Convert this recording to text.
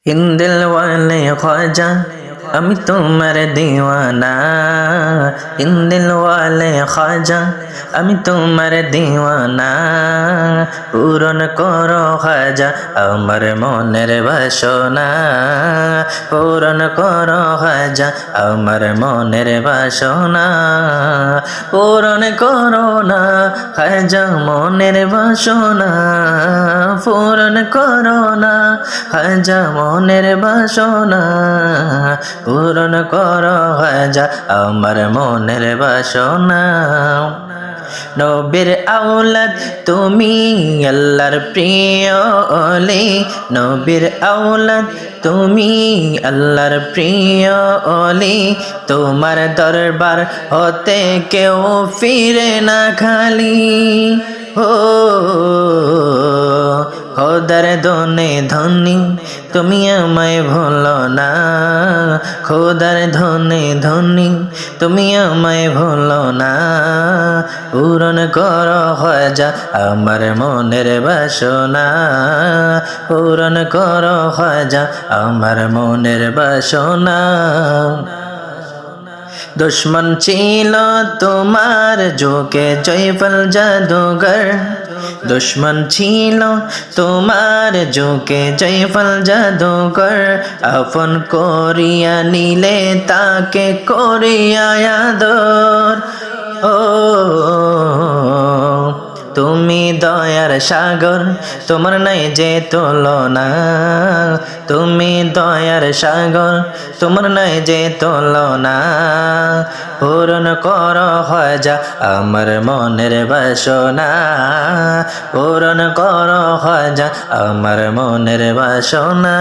इन दिल वाले ख्वाजा আমি তোমার দিওয়ানা इन दिल वाले ख्वाजा আমি তোমার দিওয়ানা পূরণ করো খাজা আমার মনের বাসনা পূরণ করো খাজা আমার মনের বাসনা পূরণ করো না খাজা মনের বাসনা পূরণ করো না খাজা মনের বাসনা পূরণ করো খাজা আমার মনের বাসনা নবীর আওলাদ তুমি আল্লাহর প্রিয় ওলি নবীর আওলাদ তুমি আল্লাহর প্রিয় ওলি তোমার দরবার হতে কেউ ফিরে না খালি ও খোদার দনে ধনী তুমি আমায় ভুলো না খোদার ধনে ধনী তুমি আমায় ভুলো না পূরণ করো খাজা আমার মনের বাসনা পূরণ করো খাজা আমার মনের বাসনা दुश्मन ছিলো তোমার যুগে জয়ফল জাদুঘর दुश्मन ছিলো তোমার যুগে জয়ফল জাদুঘর আপন করিয়া নিলে তাকে করিয়া আদর ও তুমি দয়ার সাগর তোমার নাই যে তুলনা তুমি দয়ার সাগর তোমার নাই যে তুলনা পূরণ করো খাজা আমার মনের বাসনা পূরণ করো খাজা আমার মনের বাসনা